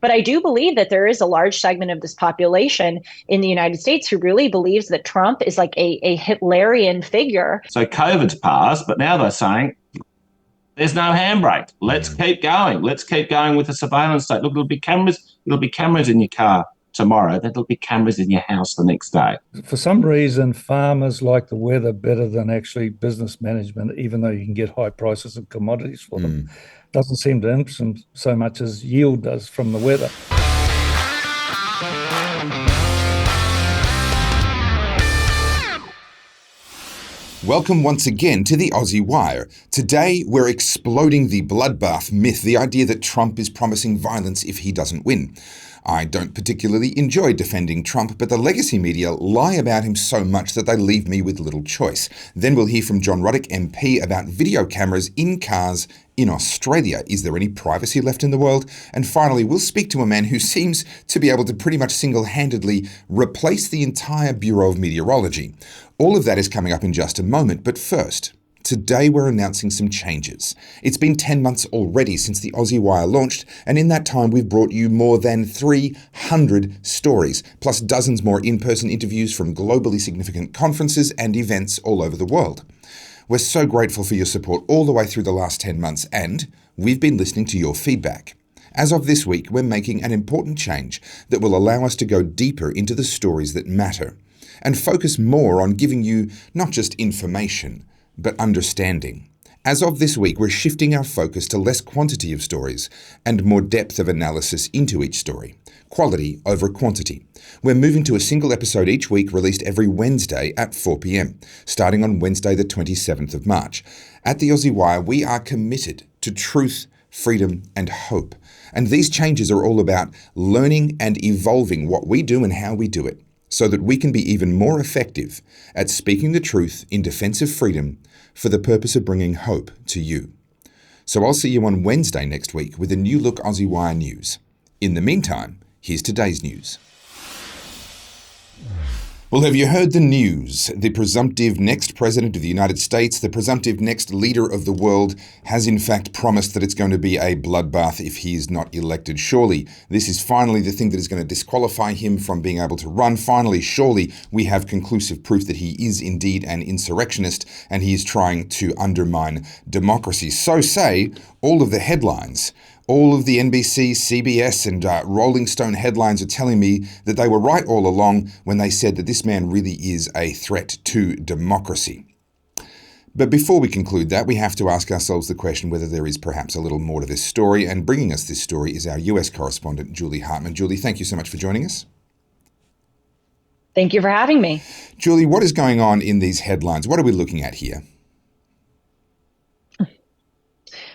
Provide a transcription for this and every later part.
But I do believe that there is a large segment of this population in the United States who really believes that Trump is like a Hitlerian figure. So COVID's passed, but now they're saying there's no handbrake. Let's keep going. Let's keep going with the surveillance state. Look, there'll be cameras in your car tomorrow. There'll be cameras in your house the next day. For some reason, farmers like the weather better than actually business management, even though you can get high prices of commodities for them. Doesn't seem to interest them so much as yield does from the weather. Welcome once again to the Aussie Wire. Today, we're exploding the bloodbath myth, the idea that Trump is promising violence if he doesn't win. I don't particularly enjoy defending Trump, but the legacy media lie about him so much that they leave me with little choice. Then we'll hear from John Ruddick MP about video cameras in cars in Australia. Is there any privacy left in the world? And finally, we'll speak to a man who seems to be able to pretty much single-handedly replace the entire Bureau of Meteorology. All of that is coming up in just a moment, but first, today we're announcing some changes. It's been 10 months already since the Aussie Wire launched, and in that time we've brought you more than 300 stories, plus dozens more in-person interviews from globally significant conferences and events all over the world. We're so grateful for your support all the way through the last 10 months, and we've been listening to your feedback. As of this week, we're making an important change that will allow us to go deeper into the stories that matter, and focus more on giving you not just information, but understanding. As of this week, we're shifting our focus to less quantity of stories and more depth of analysis into each story. Quality over quantity. We're moving to a single episode each week released every Wednesday at 4 p.m, starting on Wednesday the 27th of March. At the Aussie Wire, we are committed to truth, freedom, and hope. And these changes are all about learning and evolving what we do and how we do it, so that we can be even more effective at speaking the truth in defense of freedom for the purpose of bringing hope to you. So I'll see you on Wednesday next week with a new look Aussie Wire news. In the meantime, here's today's news. Well, have you heard the news? The presumptive next president of the United States, the presumptive next leader of the world, has in fact promised that it's going to be a bloodbath if he is not elected. Surely, this is finally the thing that is going to disqualify him from being able to run. Finally, surely, we have conclusive proof that he is indeed an insurrectionist and he is trying to undermine democracy. So say all of the headlines. All of the NBC, CBS and Rolling Stone headlines are telling me that they were right all along when they said that this man really is a threat to democracy. But before we conclude that, we have to ask ourselves the question whether there is perhaps a little more to this story. And bringing us this story is our US correspondent, Julie Hartman. Julie, thank you so much for joining us. Thank you for having me. Julie, what is going on in these headlines? What are we looking at here?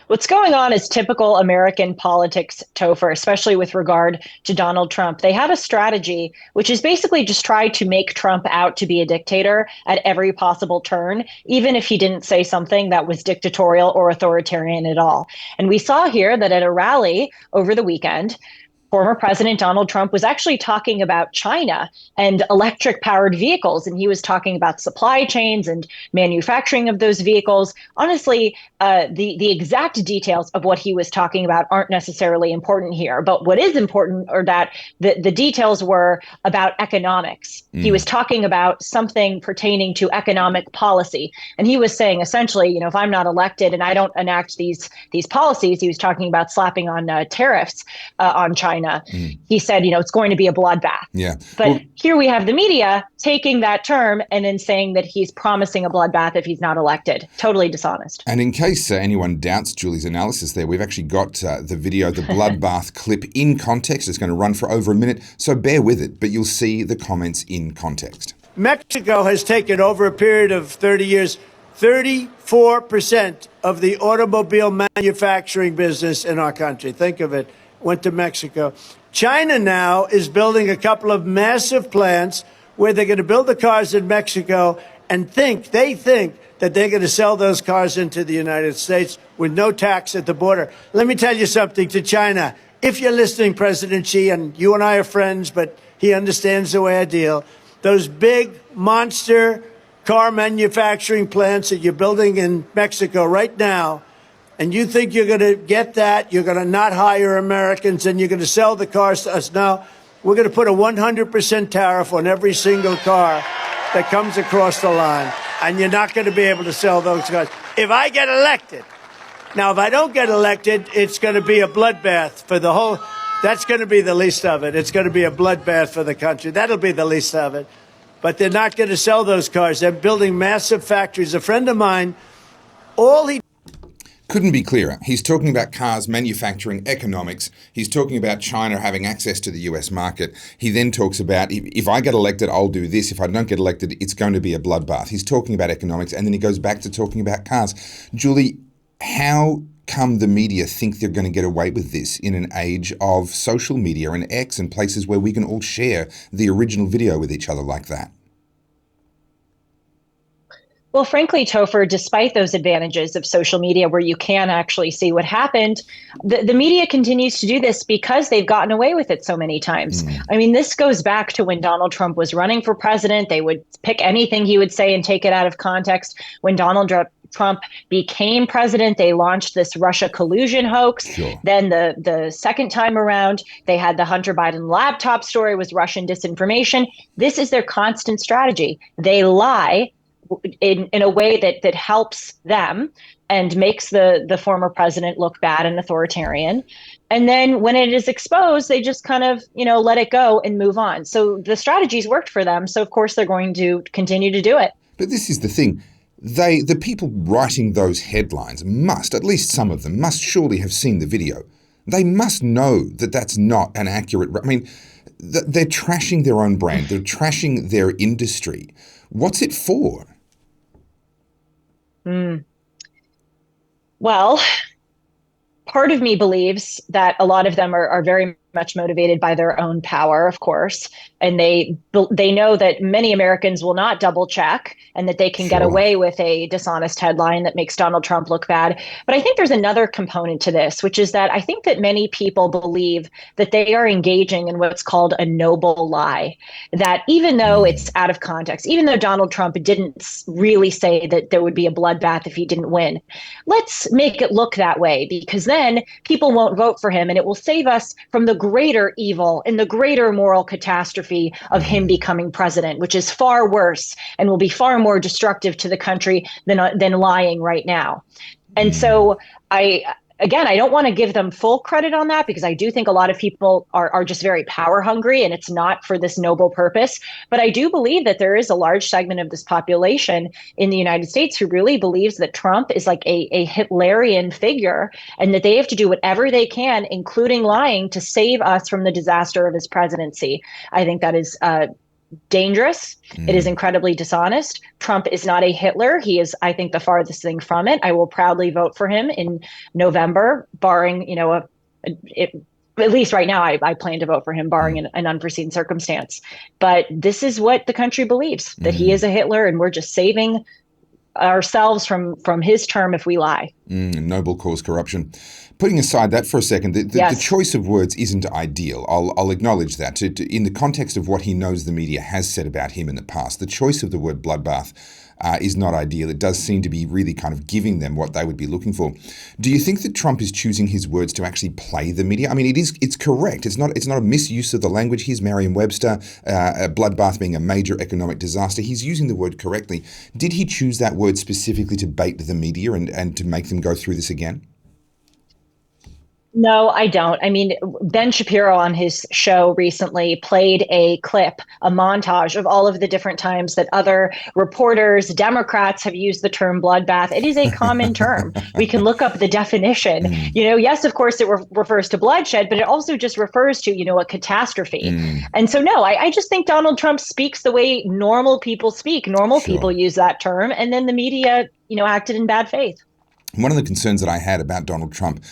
What's going on is typical American politics, Topher, especially with regard to Donald Trump. They have a strategy, which is basically just try to make Trump out to be a dictator at every possible turn, even if he didn't say something that was dictatorial or authoritarian at all. And we saw here that at a rally over the weekend, former President Donald Trump was actually talking about China and electric powered vehicles. And he was talking about supply chains and manufacturing of those vehicles. Honestly, the exact details of what he was talking about aren't necessarily important here. But what is important are that the details were about economics. He was talking about something pertaining to economic policy. And he was saying, essentially, if I'm not elected and I don't enact these policies, he was talking about slapping on tariffs on China. He said, it's going to be a bloodbath. Yeah. But here we have the media taking that term and then saying that he's promising a bloodbath if he's not elected. Totally dishonest. And in case anyone doubts Julie's analysis there, we've actually got the video, the bloodbath clip in context. It's going to run for over a minute, so bear with it, but you'll see the comments in context. Mexico has taken over a period of 30 years, 34% of the automobile manufacturing business in our country. Think of it. Went to Mexico. China now is building a couple of massive plants where they're going to build the cars in Mexico and they think that they're going to sell those cars into the United States with no tax at the border. Let me tell you something to China. If you're listening, President Xi, and you and I are friends, but he understands the way I deal, those big monster car manufacturing plants that you're building in Mexico right now, and you think you're going to get that, you're going to not hire Americans, and you're going to sell the cars to us. Now, we're going to put a 100% tariff on every single car that comes across the line, and you're not going to be able to sell those cars. If I get elected, now, if I don't get elected, it's going to be a bloodbath for the whole, that's going to be the least of it. It's going to be a bloodbath for the country. That'll be the least of it. But they're not going to sell those cars. They're building massive factories. A friend of mine, all he couldn't be clearer. He's talking about cars, manufacturing, economics. He's talking about China having access to the US market. He then talks about, if I get elected, I'll do this. If I don't get elected, it's going to be a bloodbath. He's talking about economics, and then he goes back to talking about cars. Julie, how come the media think they're going to get away with this in an age of social media and X and places where we can all share the original video with each other like that? Well, frankly, Topher, despite those advantages of social media where you can actually see what happened, the media continues to do this because they've gotten away with it so many times. I mean, this goes back to when Donald Trump was running for president. They would pick anything he would say and take it out of context. When Donald Trump became president, they launched this Russia collusion hoax. Sure. Then the second time around, they had the Hunter Biden laptop story was Russian disinformation. This is their constant strategy. They lie in a way that helps them and makes the former president look bad and authoritarian. And then when it is exposed, they just kind of, let it go and move on. So the strategies worked for them. So of course they're going to continue to do it. But this is the thing. The people writing those headlines must, at least some of them, must surely have seen the video. They must know that that's not an accurate... I mean, they're trashing their own brand. They're trashing their industry. What's it for? Well, part of me believes that a lot of them are very much motivated by their own power, of course, and they know that many Americans will not double check and that they can get away with a dishonest headline that makes Donald Trump look bad. But I think there's another component to this, which is that I think that many people believe that they are engaging in what's called a noble lie, that even though it's out of context, even though Donald Trump didn't really say that there would be a bloodbath if he didn't win, let's make it look that way, because then people won't vote for him and it will save us from the greater evil and the greater moral catastrophe of him becoming president, which is far worse and will be far more destructive to the country than lying right now. And so I don't want to give them full credit on that, because I do think a lot of people are just very power hungry and it's not for this noble purpose. But I do believe that there is a large segment of this population in the United States who really believes that Trump is like a Hitlerian figure and that they have to do whatever they can, including lying, to save us from the disaster of his presidency. I think that is dangerous. It is incredibly dishonest. Trump is not a Hitler. He is, I think, the farthest thing from it. I will proudly vote for him in November, barring, at least right now, I plan to vote for him, barring an unforeseen circumstance. But this is what the country believes, that he is a Hitler, and we're just saving ourselves from his term if we lie. Noble cause corruption. Putting aside that for a second, the choice of words isn't ideal. I'll acknowledge that. In the context of what he knows the media has said about him in the past, the choice of the word bloodbath is not ideal. It does seem to be really kind of giving them what they would be looking for. Do you think that Trump is choosing his words to actually play the media? I mean, it's correct. It's not a misuse of the language. Here's Merriam-Webster, a bloodbath being a major economic disaster. He's using the word correctly. Did he choose that word specifically to bait the media and to make them go through this again? No, I don't. I mean, Ben Shapiro on his show recently played a clip, a montage of all of the different times that other reporters, Democrats have used the term bloodbath. It is a common term. We can look up the definition. Yes, of course, it refers to bloodshed, but it also just refers to, a catastrophe. And so, no, I just think Donald Trump speaks the way normal people speak. Normal people use that term. And then the media, acted in bad faith. One of the concerns that I had about Donald Trump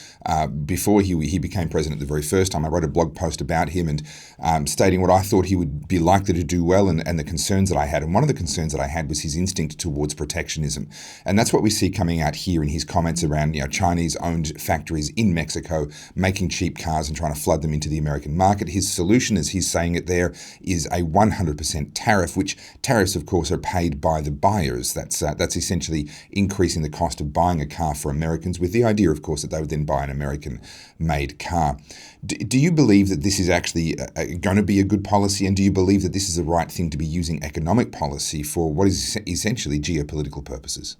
before he became president the very first time, I wrote a blog post about him and stating what I thought he would be likely to do well and the concerns that I had. And one of the concerns that I had was his instinct towards protectionism. And that's what we see coming out here in his comments around Chinese-owned factories in Mexico making cheap cars and trying to flood them into the American market. His solution, as he's saying it there, is a 100% tariff, which tariffs, of course, are paid by the buyers. That's essentially increasing the cost of buying a car car for Americans, with the idea, of course, that they would then buy an American-made car. Do you believe that this is actually going to be a good policy, and do you believe that this is the right thing to be using economic policy for what is essentially geopolitical purposes?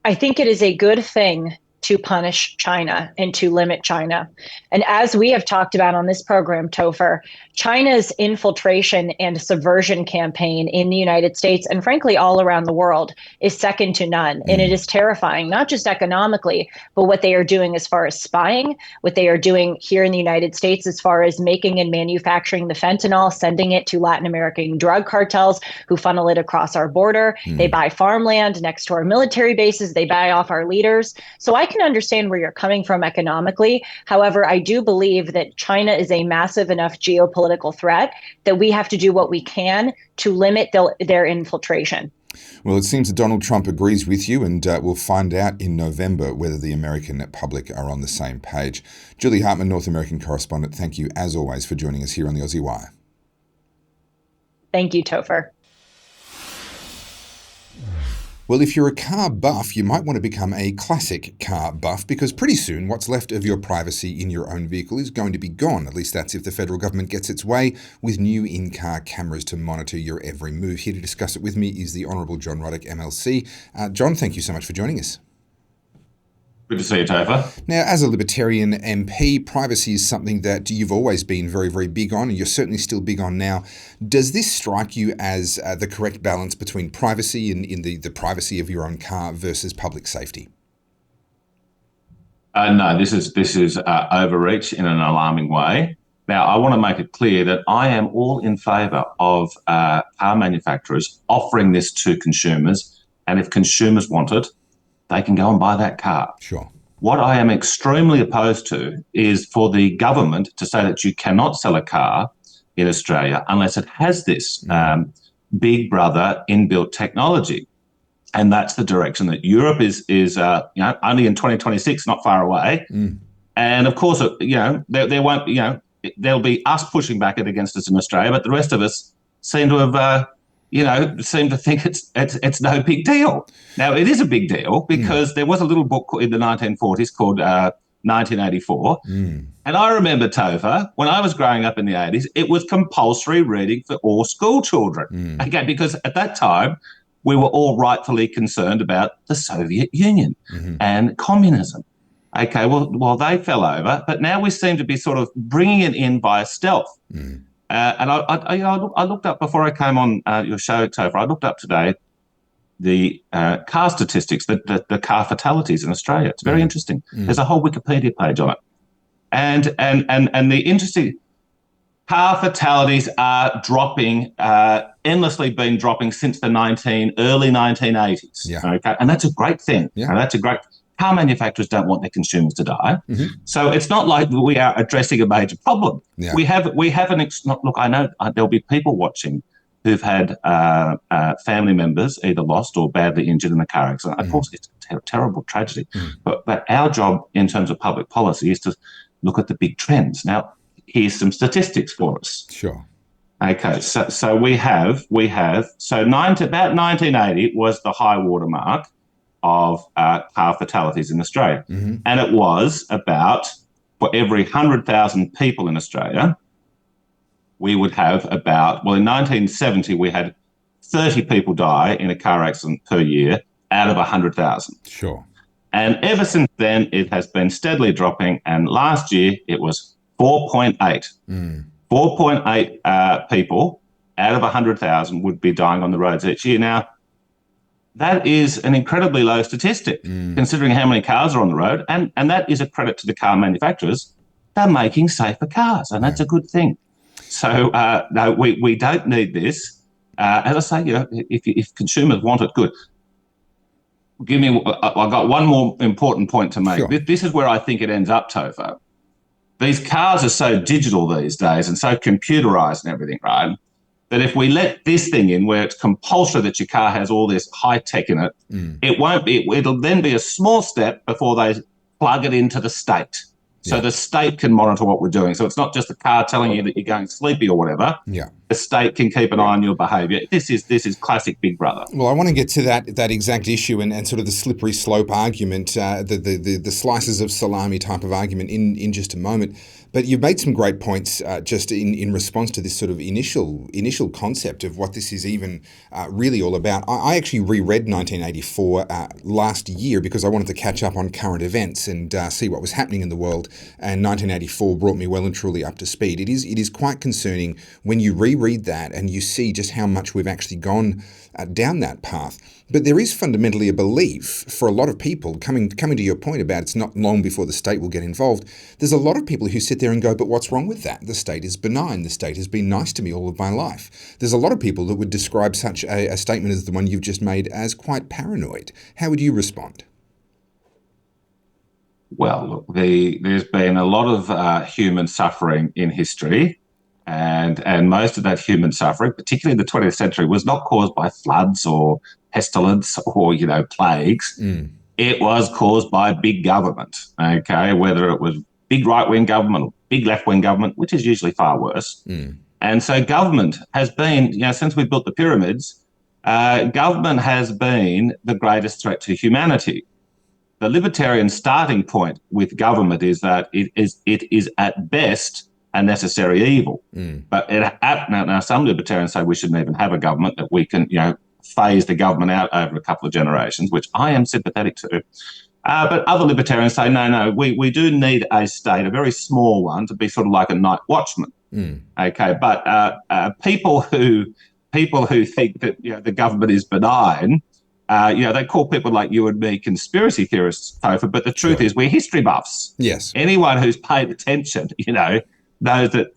I think it is a good thing to punish China and to limit China. And as we have talked about on this program, Topher, China's infiltration and subversion campaign in the United States, and frankly, all around the world, is second to none. And it is terrifying, not just economically, but what they are doing as far as spying, what they are doing here in the United States as far as making and manufacturing the fentanyl, sending it to Latin American drug cartels who funnel it across our border. They buy farmland next to our military bases. They buy off our leaders. So I can understand where you're coming from economically. However, I do believe that China is a massive enough geopolitical threat that we have to do what we can to limit their infiltration. Well, it seems that Donald Trump agrees with you, and we'll find out in November whether the American public are on the same page. Julie Hartman, North American correspondent, thank you as always for joining us here on the Aussie Wire. Thank you, Topher. Well, if you're a car buff, you might want to become a classic car buff, because pretty soon what's left of your privacy in your own vehicle is going to be gone. At least that's if the federal government gets its way, with new in-car cameras to monitor your every move. Here to discuss it with me is the Honourable John Ruddick, MLC. John, thank you so much for joining us. Good to see you, Topher. Now, as a Libertarian MP, privacy is something that you've always been very, very big on, and you're certainly still big on now. Does this strike you as the correct balance between privacy and in the privacy of your own car versus public safety? No, this is overreach in an alarming way. Now, I want to make it clear that I am all in favour of car manufacturers offering this to consumers, and if consumers want it, they can go and buy that car. Sure. What I am extremely opposed to is for the government to say that you cannot sell a car in Australia unless it has this big brother inbuilt technology. And that's the direction that Europe is only in 2026, not far away. And of course, there won't, there'll be us pushing back against us in Australia, but the rest of us seem to have seem to think it's no big deal. Now, it is a big deal because there was a little book in the 1940s called 1984. And I remember, Topher, when I was growing up in the 80s, it was compulsory reading for all school children. Okay, because at that time, we were all rightfully concerned about the Soviet Union and communism. Okay, well, they fell over, but now we seem to be sort of bringing it in by stealth. And I looked up before I came on your show, Topher. I looked up today the car statistics, the car fatalities in Australia. It's very interesting. There's a whole Wikipedia page on it, and the interesting car fatalities are dropping, endlessly been dropping since the early 1980s. Yeah. Okay, and that's a great thing. Yeah. And that's a great. Car manufacturers don't want their consumers to die, so it's not like we are addressing a major problem. Yeah. We have look. I know there'll be people watching who've had family members either lost or badly injured in a car accident. Of course, it's a terrible tragedy. But our job in terms of public policy is to look at the big trends. Now, here's some statistics for us. Sure. Okay, so we have about 1980 was the high water mark of car fatalities in Australia. And it was about, for every 100,000 people in Australia, we would have about, in 1970, we had 30 people die in a car accident per year out of 100,000. Sure. And ever since then, it has been steadily dropping. And last year, it was 4.8. 4.8 people out of 100,000 would be dying on the roads each year. Now, that is an incredibly low statistic, considering how many cars are on the road. And that is a credit to the car manufacturers. They're making safer cars, and that's a good thing. So, no, we don't need this. As I say, if consumers want it, good. I've got one more important point to make. Sure. This is where I think it ends up, Topher. These cars are so digital these days and so computerized and everything, right? That if we let this thing in where it's compulsory that your car has all this high tech in it, it'll then be a small step before they plug it into the state. So the state can monitor what we're doing. So it's not just the car telling you that you're going sleepy or whatever. Yeah. the state can keep an eye on your behaviour. This is classic Big Brother. Well, I want to get to that exact issue and sort of the slippery slope argument, the slices of salami type of argument in just a moment. But you've made some great points just in response to this sort of initial concept of what this is even really all about. I actually reread 1984 last year because I wanted to catch up on current events and see what was happening in the world. And 1984 brought me well and truly up to speed. It is quite concerning when you reread that and you see just how much we've actually gone down that path. But there is fundamentally a belief for a lot of people, coming to your point about it's not long before the state will get involved, there's a lot of people who sit there and go, but what's wrong with that? The state is benign. The state has been nice to me all of my life. There's a lot of people that would describe such a statement as the one you've just made as quite paranoid. How would you respond? Well, look, there's been a lot of human suffering in history. And most of that human suffering, particularly in the 20th century, was not caused by floods or pestilence or, plagues. It was caused by big government, okay, whether it was big right-wing government or big left-wing government, which is usually far worse. And so government has been, since we built the pyramids, government has been the greatest threat to humanity. The libertarian starting point with government is that it is at best a necessary evil. But now some libertarians say we shouldn't even have a government, that we can, phase the government out over a couple of generations, which I am sympathetic to. But other libertarians say, no, we do need a state, a very small one, to be sort of like a night watchman. Okay, but people who think that the government is benign, they call people like you and me conspiracy theorists, Topher, but the truth is we're history buffs. Yes. Anyone who's paid attention, knows that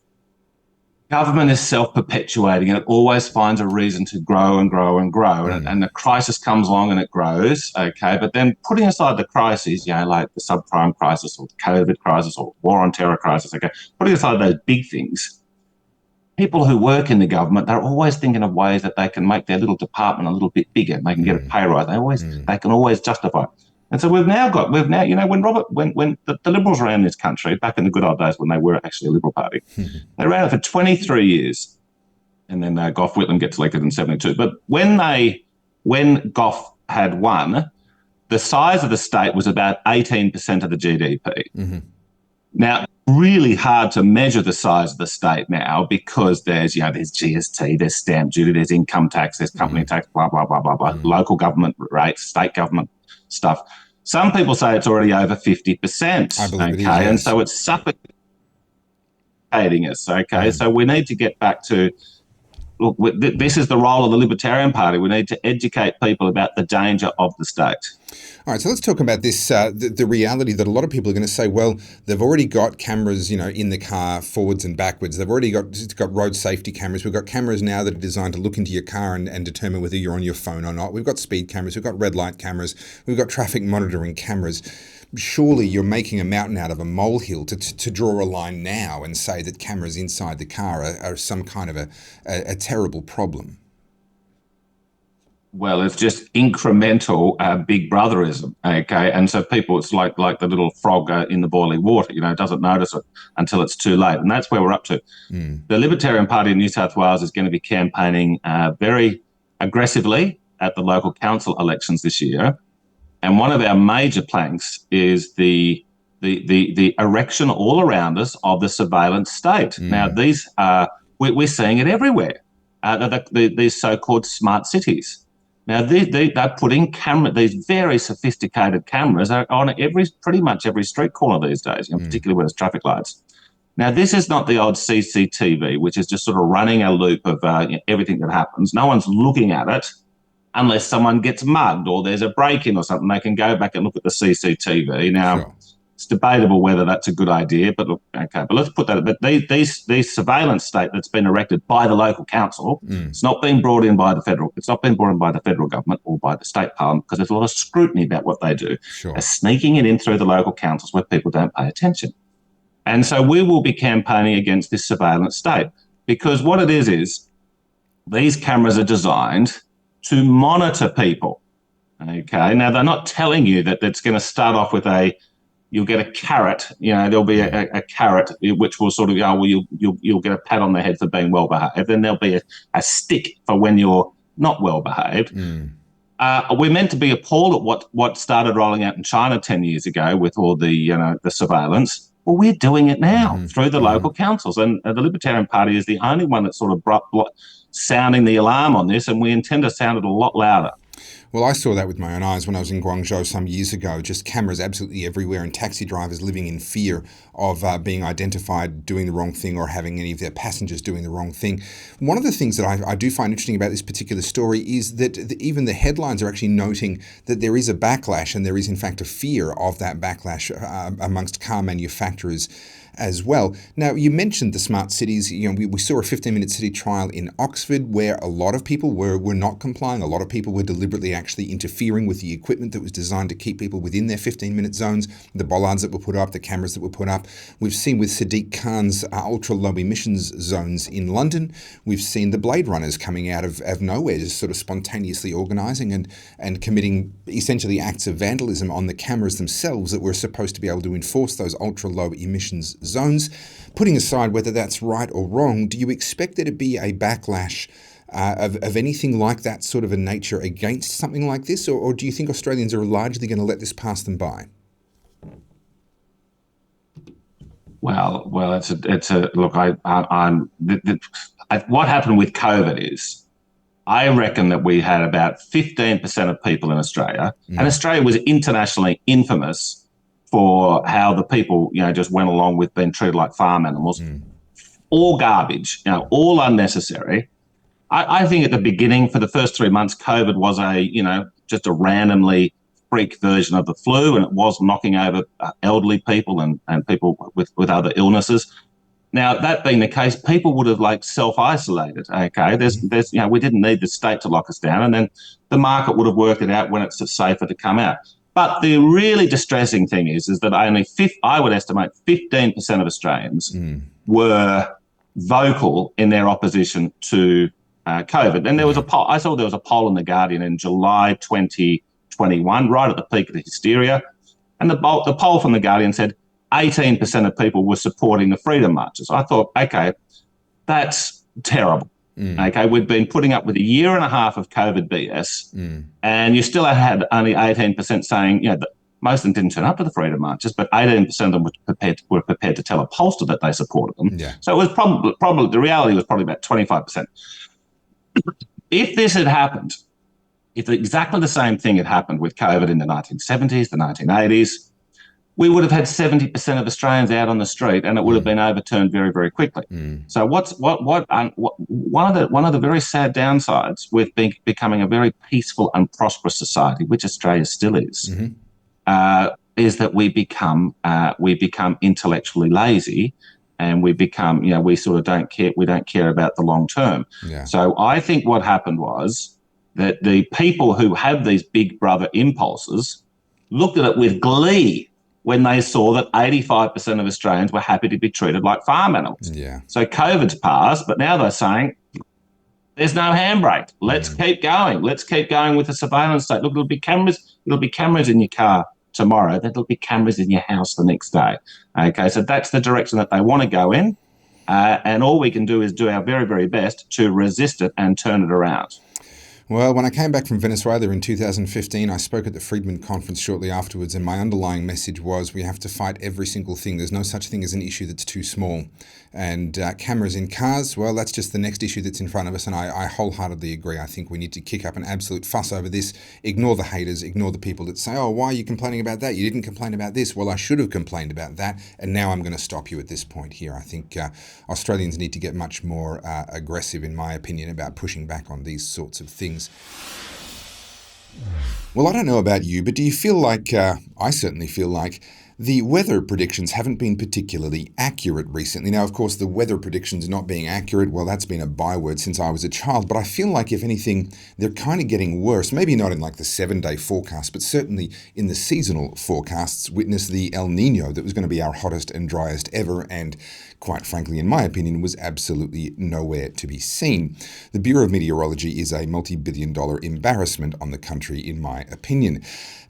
government is self-perpetuating and it always finds a reason to grow and grow and grow. And the crisis comes along and it grows, okay? But then putting aside the crises, like the subprime crisis or the COVID crisis or war on terror crisis, okay? Putting aside those big things, people who work in the government, they're always thinking of ways that they can make their little department a little bit bigger. They can get a pay rise. They can always justify it. And so we've now, when the Liberals ran this country, back in the good old days when they were actually a Liberal party, they ran it for 23 years. And then Gough Whitlam gets elected in 72. But when Gough had won, the size of the state was about 18% of the GDP. Now, really hard to measure the size of the state now because there's GST, there's stamp duty, there's income tax, there's company tax, blah, blah, blah, blah, blah, local government rates, state government stuff. Some people say it's already over 50%. I believe it is, yes. And yes. so it's suffocating us, okay? So we need to get back to, look, this is the role of the Libertarian Party. We need to educate people about the danger of the state. All right, so let's talk about this, the reality that a lot of people are going to say, well, they've already got cameras, in the car, forwards and backwards. They've already got road safety cameras. We've got cameras now that are designed to look into your car and determine whether you're on your phone or not. We've got speed cameras. We've got red light cameras. We've got traffic monitoring cameras. Surely you're making a mountain out of a molehill to draw a line now and say that cameras inside the car are some kind of a terrible problem. Well, it's just incremental big brotherism, okay? And so people, it's like the little frog in the boiling water, doesn't notice it until it's too late. And that's where we're up to. The Libertarian Party in New South Wales is going to be campaigning very aggressively at the local council elections this year. And one of our major planks is the erection all around us of the surveillance state. Now, these we're seeing it everywhere, these so-called smart cities. Now, they're putting these very sophisticated cameras are on pretty much every street corner these days, particularly where there's traffic lights. Now, this is not the old CCTV, which is just sort of running a loop of everything that happens. No one's looking at it unless someone gets mugged or there's a break-in or something. They can go back and look at the CCTV. Now, It's debatable whether that's a good idea, but okay. But let's put that. But these surveillance state that's been erected by the local council, it's not being brought in by the federal. It's not being brought in by the federal government or by the state parliament because there's a lot of scrutiny about what they do. They're sneaking it in through the local councils where people don't pay attention, and so we will be campaigning against this surveillance state because what it is these cameras are designed to monitor people. Okay, now they're not telling you that it's going to start off with a you'll get a carrot. There'll be a carrot which will sort of go, well, you'll get a pat on the head for being well behaved. Then there'll be a stick for when you're not well behaved. We're meant to be appalled at what started rolling out in China 10 years ago with all the surveillance. Well, we're doing it now through the local councils, and the Libertarian Party is the only one that's sort of sounding the alarm on this, and we intend to sound it a lot louder. Well, I saw that with my own eyes when I was in Guangzhou some years ago, just cameras absolutely everywhere and taxi drivers living in fear of being identified doing the wrong thing or having any of their passengers doing the wrong thing. One of the things that I do find interesting about this particular story is that even the headlines are actually noting that there is a backlash, and there is in fact a fear of that backlash amongst car manufacturers as well. Now, you mentioned the smart cities. We saw a 15-minute city trial in Oxford where a lot of people were not complying. A lot of people were deliberately actually interfering with the equipment that was designed to keep people within their 15-minute zones, the bollards that were put up, the cameras that were put up. We've seen with Sadiq Khan's ultra-low emissions zones in London, we've seen the Blade Runners coming out of nowhere, just sort of spontaneously organising and committing essentially acts of vandalism on the cameras themselves that were supposed to be able to enforce those ultra-low emissions zones. Putting aside whether that's right or wrong, do you expect there to be a backlash of anything like that sort of a nature against something like this, or do you think Australians are largely going to let this pass them by? Well, it's a look. What happened with COVID is, I reckon that we had about 15% of people in Australia, and Australia was internationally infamous for how the people, just went along with being treated like farm animals. All garbage, all unnecessary. I think at the beginning, for the first 3 months, COVID was just a randomly freak version of the flu, and it was knocking over elderly people and people with other illnesses. Now, that being the case, people would have self-isolated. Okay, we didn't need the state to lock us down, and then the market would have worked it out when it's safer to come out. But the really distressing thing is that I would estimate 15% of Australians were vocal in their opposition to COVID. And there was a poll. I saw there was a poll in The Guardian in July 2021, right at the peak of the hysteria. And the poll from The Guardian said 18% of people were supporting the freedom marches. I thought, okay, that's terrible. Okay, we've been putting up with a year and a half of COVID BS, and you still had only 18% saying, that most of them didn't turn up to the freedom marches, but 18% of them were prepared to tell a pollster that they supported them. Yeah. So it was probably the reality was probably about 25%. If this had happened, if exactly the same thing had happened with COVID in the 1970s, the 1980s, we would have had 70% of Australians out on the street, and it would have been overturned very, very quickly. So one of the very sad downsides with becoming a very peaceful and prosperous society, which Australia still is that we become intellectually lazy, and we become we sort of don't care about the long term. Yeah. So I think what happened was that the people who have these big brother impulses looked at it with glee when they saw that 85% of Australians were happy to be treated like farm animals. Yeah. So COVID's passed, but now they're saying there's no handbrake. Let's keep going. Let's keep going with the surveillance state. Look, it'll be cameras in your car tomorrow. There'll be cameras in your house the next day. Okay, so that's the direction that they want to go in. And all we can do is do our very, very best to resist it and turn it around. Well, when I came back from Venezuela in 2015, I spoke at the Friedman Conference shortly afterwards, and my underlying message was we have to fight every single thing. There's no such thing as an issue that's too small. And cameras in cars, well, that's just the next issue that's in front of us, and I wholeheartedly agree. I think we need to kick up an absolute fuss over this, ignore the haters, ignore the people that say, oh, why are you complaining about that? You didn't complain about this. Well, I should have complained about that, and now I'm going to stop you at this point here. I think Australians need to get much more aggressive, in my opinion, about pushing back on these sorts of things. Well, I don't know about you, but do you feel like, I certainly feel like, the weather predictions haven't been particularly accurate recently. Now, of course, the weather predictions not being accurate, well, that's been a byword since I was a child, but I feel like, if anything, they're kind of getting worse. Maybe not in like the 7-day forecast, but certainly in the seasonal forecasts. Witness the El Nino that was going to be our hottest and driest ever, and quite frankly, in my opinion, was absolutely nowhere to be seen. The Bureau of Meteorology is a multi-billion-dollar embarrassment on the country, in my opinion.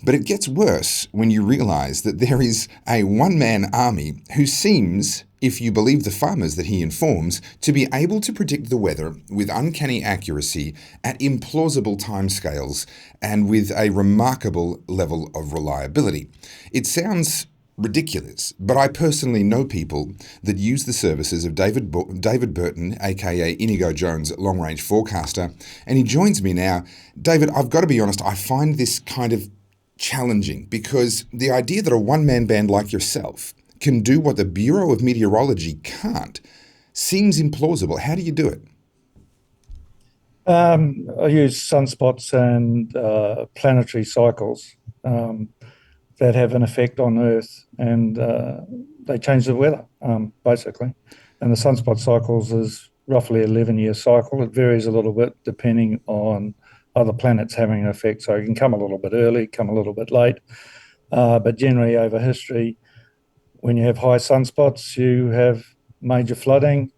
But it gets worse when you realise that there is a one-man army who seems, if you believe the farmers that he informs, to be able to predict the weather with uncanny accuracy at implausible timescales and with a remarkable level of reliability. It sounds ridiculous, but I personally know people that use the services of David Burton, aka Inigo Jones, long-range forecaster, and he joins me now. David, I've got to be honest, I find this kind of challenging because the idea that a one-man band like yourself can do what the Bureau of Meteorology can't seems implausible. How do you do it? I use sunspots and planetary cycles that have an effect on Earth, and they change the weather, basically. And the sunspot cycles is roughly an 11-year cycle. It varies a little bit depending on other planets having an effect. So it can come a little bit early, come a little bit late. But generally over history, when you have high sunspots, you have major flooding,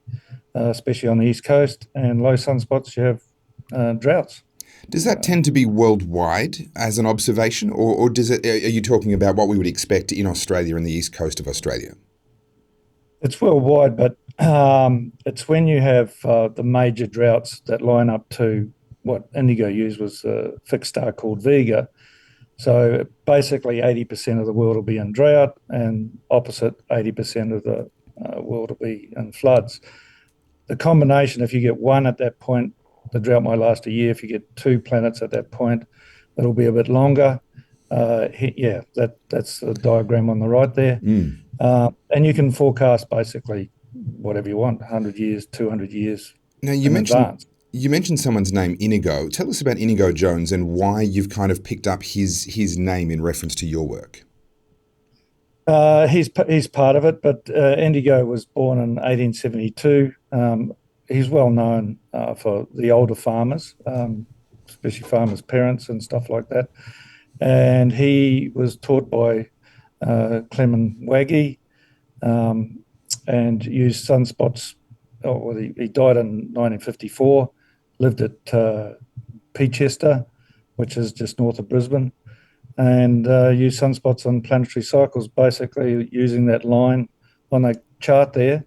especially on the East Coast, and low sunspots, you have droughts. Does that tend to be worldwide as an observation, or does it? Are you talking about what we would expect in Australia and the east coast of Australia? It's worldwide, but it's when you have the major droughts that line up to what Indigo used was a fixed star called Vega. So basically 80% of the world will be in drought, and opposite 80% of the world will be in floods. The combination, if you get one at that point, the drought might last a year. If you get two planets at that point, it'll be a bit longer. That's the diagram on the right there. And you can forecast basically whatever you want, 100 years, 200 years now, in advance. You mentioned someone's name, Inigo. Tell us about Inigo Jones and why you've kind of picked up his name in reference to your work. He's part of it, but Indigo was born in 1872. He's well known for the older farmers, especially farmers' parents and stuff like that. And he was taught by Clement Waggy and used sunspots. He died in 1954, lived at Peachester, which is just north of Brisbane, and used sunspots on planetary cycles, basically using that line on the chart there.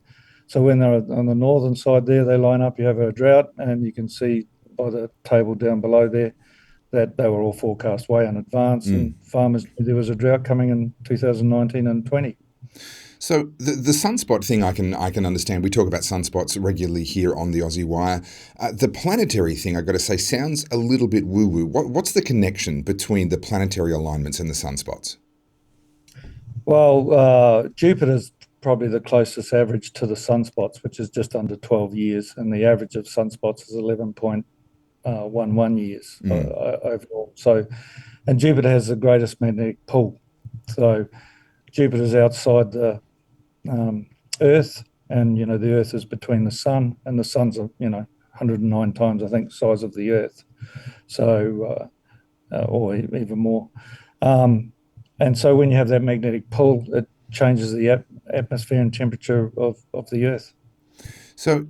So when they're on the northern side there, they line up, you have a drought, and you can see by the table down below there that they were all forecast way in advance, and farmers knew there was a drought coming in 2019 and 20. So the sunspot thing I can understand. We talk about sunspots regularly here on the Aussie Wire. The planetary thing, I've got to say, sounds a little bit woo-woo. What's the connection between the planetary alignments and the sunspots? Well, Jupiter's probably the closest average to the sunspots, which is just under 12 years, and the average of sunspots is 11.11 years overall. So, and Jupiter has the greatest magnetic pull. So Jupiter's outside the Earth, and the Earth is between the Sun, and the Sun's 109 times, I think, the size of the Earth, so or even more. And so when you have that magnetic pull, it changes the atmosphere and temperature of the Earth. So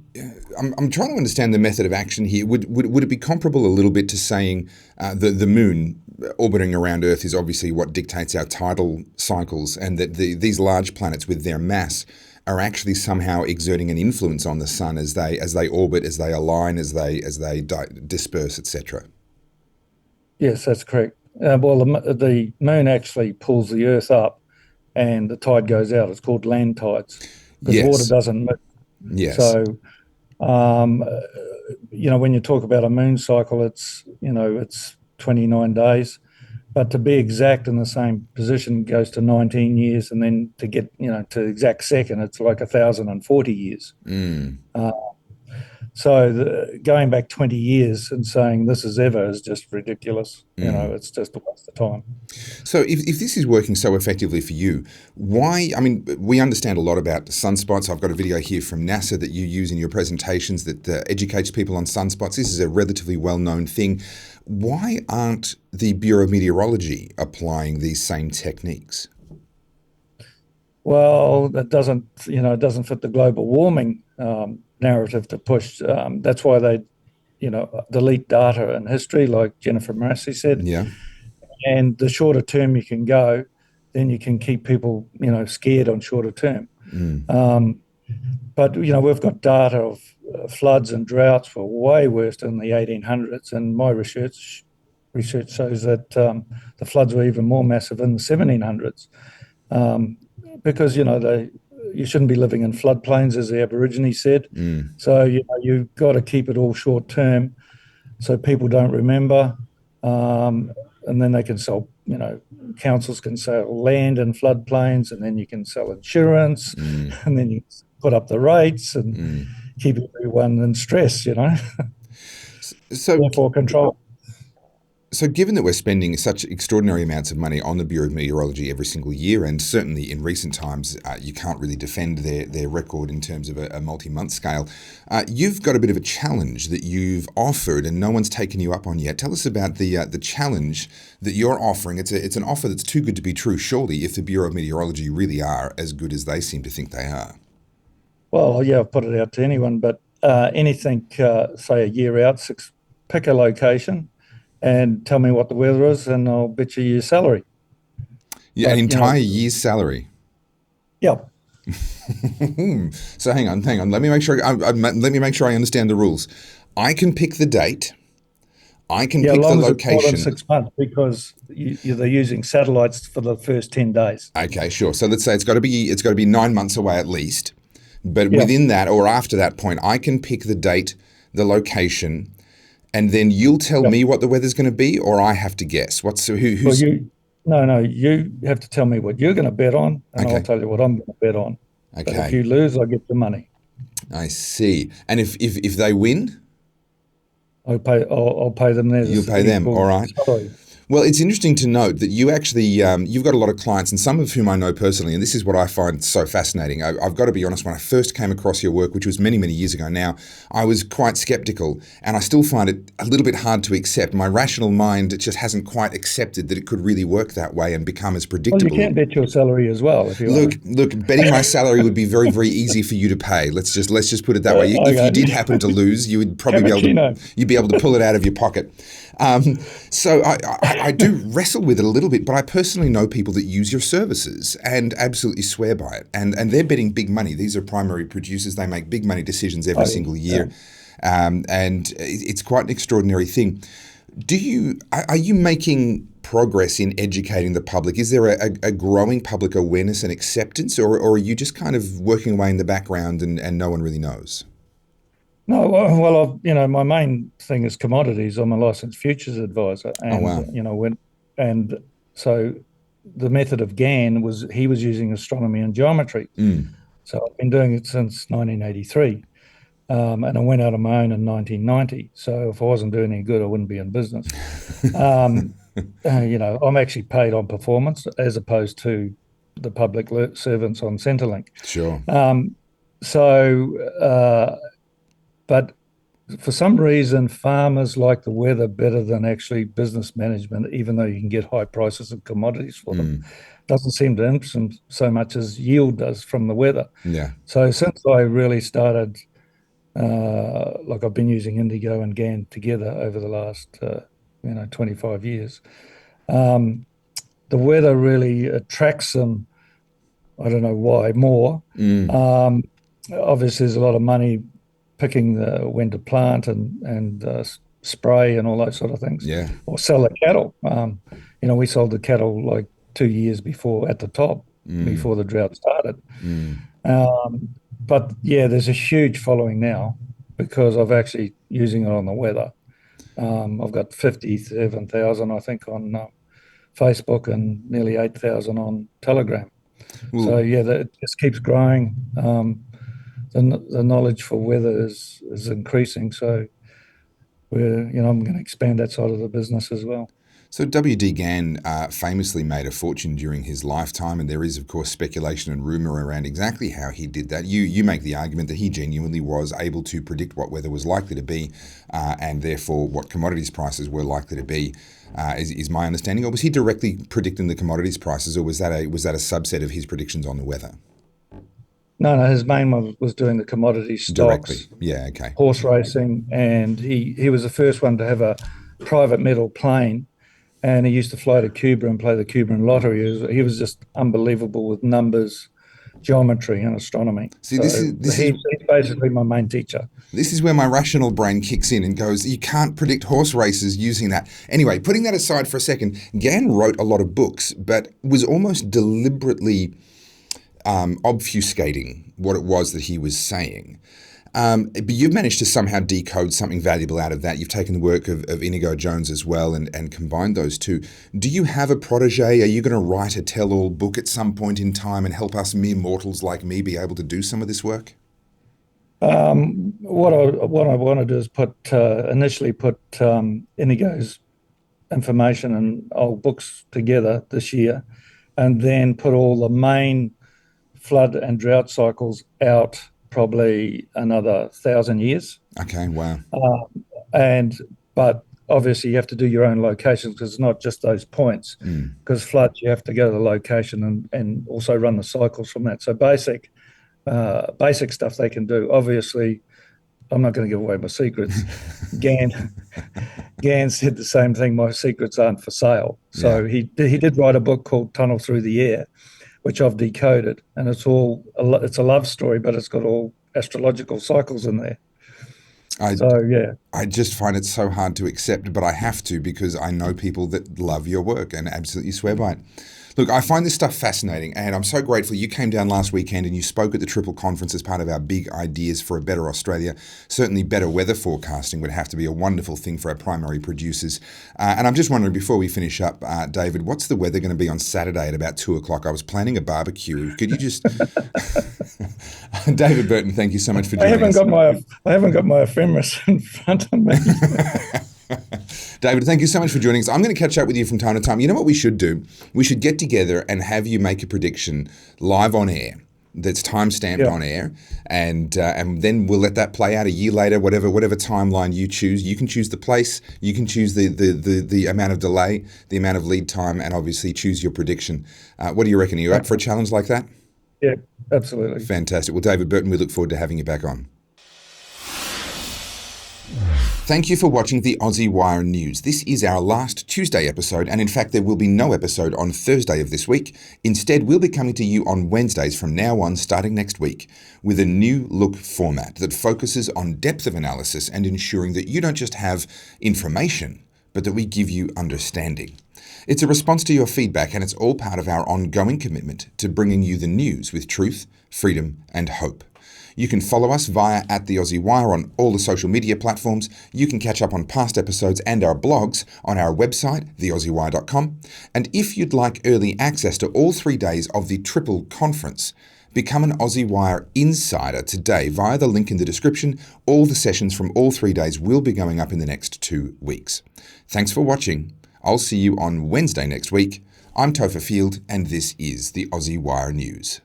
I'm trying to understand the method of action here. Would it be comparable a little bit to saying the Moon orbiting around Earth is obviously what dictates our tidal cycles, and that these large planets with their mass are actually somehow exerting an influence on the Sun as they orbit, as they align, as they disperse, etc.? Yes, that's correct. Well, the Moon actually pulls the Earth up, and the tide goes out. It's called land tides, because water doesn't move. Yes. So, when you talk about a moon cycle, it's 29 days, but to be exact in the same position goes to 19 years, and then to get to exact second, it's like 1,040 years. So going back 20 years and saying this is ever is just ridiculous. It's just a waste of time. So if this is working so effectively for you, why? I mean, we understand a lot about sunspots. I've got a video here from NASA that you use in your presentations that educates people on sunspots. This is a relatively well-known thing. Why aren't the Bureau of Meteorology applying these same techniques? Well, that doesn't, it doesn't fit the global warming narrative to push. That's why they, delete data in history, like Jennifer Massey said. Yeah. And the shorter term you can go, then you can keep people, scared on shorter term. But we've got data of floods and droughts were way worse in the 1800s, and my research shows that the floods were even more massive in the 1700s, because you shouldn't be living in floodplains, as the Aborigines said. So you've got to keep it all short term, so people don't remember, and then they can sell. Councils can sell land in floodplains, and then you can sell insurance, and then you put up the rates and keep everyone in stress, So, therefore control. So given that we're spending such extraordinary amounts of money on the Bureau of Meteorology every single year, and certainly in recent times you can't really defend their record in terms of a multi-month scale, you've got a bit of a challenge that you've offered and no one's taken you up on yet. Tell us about the challenge that you're offering. It's an offer that's too good to be true, surely, if the Bureau of Meteorology really are as good as they seem to think they are. Well, yeah, I've put it out to anyone, but anything, say a year out, pick a location and tell me what the weather is, and I'll bet you your salary. Yeah, an entire year's salary. Yeah. So hang on. Let me make sure. Let me make sure I understand the rules. I can pick the date. I can pick the location. More than 6 months, because they're using satellites for the first 10 days. Okay, sure. So let's say it's got to be 9 months away at least. But within that or after that point, I can pick the date, the location, and then you'll tell me what the weather's going to be, or I have to guess. Who's? Well, you have to tell me what you're going to bet on, and I'll tell you what I'm going to bet on. Okay. But if you lose, I get the money. I see. And if they win, I'll pay them their. You'll pay them, all right. Salary. Well, it's interesting to note that you actually, you've got a lot of clients, and some of whom I know personally, and this is what I find so fascinating. I've got to be honest, when I first came across your work, which was many, many years ago now, I was quite skeptical, and I still find it a little bit hard to accept. My rational mind just hasn't quite accepted that it could really work that way and become as predictable. Well, you can bet your salary as well if you want. Look, betting my salary would be very, very easy for you to pay. Let's just put it that way. If you did happen to lose, you would probably you'd be able to pull it out of your pocket. So I do wrestle with it a little bit, but I personally know people that use your services and absolutely swear by it. And they're betting big money. These are primary producers. They make big money decisions every single year. And it's quite an extraordinary thing. Are you making progress in educating the public? Is there a growing public awareness and acceptance, or are you just kind of working away in the background and no one really knows? No, well, my main thing is commodities. I'm a licensed futures advisor, and so the method of Gann he was using astronomy and geometry. So I've been doing it since 1983, and I went out on my own in 1990. So if I wasn't doing any good, I wouldn't be in business. I'm actually paid on performance as opposed to the public servants on Centrelink. Sure. But for some reason, farmers like the weather better than actually business management, even though you can get high prices of commodities for them. Doesn't seem to interest them so much as yield does from the weather. Yeah. So since I really started, I've been using Indigo and Gann together over the last, 25 years, the weather really attracts them. I don't know why more. Obviously, there's a lot of money picking when to plant and spray and all those sort of things. Yeah. Or sell the cattle. We sold the cattle like 2 years before at the top, before the drought started. But yeah, there's a huge following now because I've actually using it on the weather. I've got 57,000, I think, on Facebook and nearly 8,000 on Telegram. So yeah, it just keeps growing. The knowledge for weather is increasing, so I'm going to expand that side of the business as well. So W.D. Gann famously made a fortune during his lifetime, and there is, of course, speculation and rumour around exactly how he did that. You make the argument that he genuinely was able to predict what weather was likely to be, and therefore what commodities prices were likely to be, is my understanding. Or was he directly predicting the commodities prices, or was that a subset of his predictions on the weather? No, his main one was doing the commodity stocks, Directly, yeah, okay. horse racing, and he was the first one to have a private metal plane, and he used to fly to Cuba and play the Cuban lottery. He was just unbelievable with numbers, geometry, and astronomy. See, he's basically my main teacher. This is where my rational brain kicks in and goes, you can't predict horse races using that. Anyway, putting that aside for a second, Gann wrote a lot of books, but was almost deliberately obfuscating what it was that he was saying. But you've managed to somehow decode something valuable out of that. You've taken the work of Inigo Jones as well and combined those two. Do you have a protege? Are you going to write a tell-all book at some point in time and help us mere mortals like me be able to do some of this work? What I want to do is initially put Inigo's information and old books together this year, and then put all the main flood and drought cycles out probably another 1,000 years. Okay, wow. But obviously you have to do your own locations, because it's not just those points. Because floods, you have to go to the location and also run the cycles from that. So basic stuff they can do. Obviously, I'm not going to give away my secrets. Gann said the same thing. My secrets aren't for sale. So he did write a book called Tunnel Through the Air, which I've decoded, and it's a love story, but it's got all astrological cycles in there. I just find it so hard to accept, but I have to, because I know people that love your work and absolutely swear by it. Look, I find this stuff fascinating, and I'm so grateful you came down last weekend and you spoke at the Triple Conference as part of our big ideas for a better Australia. Certainly better weather forecasting would have to be a wonderful thing for our primary producers. And I'm just wondering, before we finish up, David, what's the weather going to be on Saturday at about 2:00? I was planning a barbecue. Could you just... David Burton, thank you so much for joining us. I haven't got my ephemeris in front of me. David, thank you so much for joining us. I'm going to catch up with you from time to time. You know what we should do? We should get together and have you make a prediction live on air that's time-stamped on air, and then we'll let that play out a year later, whatever timeline you choose. You can choose the place, you can choose the amount of delay, the amount of lead time, and obviously choose your prediction. What do you reckon? Are you up for a challenge like that? Yeah, absolutely. Fantastic. Well, David Burton, we look forward to having you back on. Thank you for watching the Aussie Wire News. This is our last Tuesday episode, and in fact there will be no episode on Thursday of this week. Instead, we'll be coming to you on Wednesdays from now on, starting next week, with a new look format that focuses on depth of analysis and ensuring that you don't just have information, but that we give you understanding. It's a response to your feedback, and it's all part of our ongoing commitment to bringing you the news with truth, freedom, and hope. You can follow us via @TheAussieWire on all the social media platforms. You can catch up on past episodes and our blogs on our website, theaussiewire.com. And if you'd like early access to all 3 days of the Triple Conference, become an Aussie Wire Insider today via the link in the description. All the sessions from all 3 days will be going up in the next 2 weeks. Thanks for watching. I'll see you on Wednesday next week. I'm Topher Field, and this is the Aussie Wire News.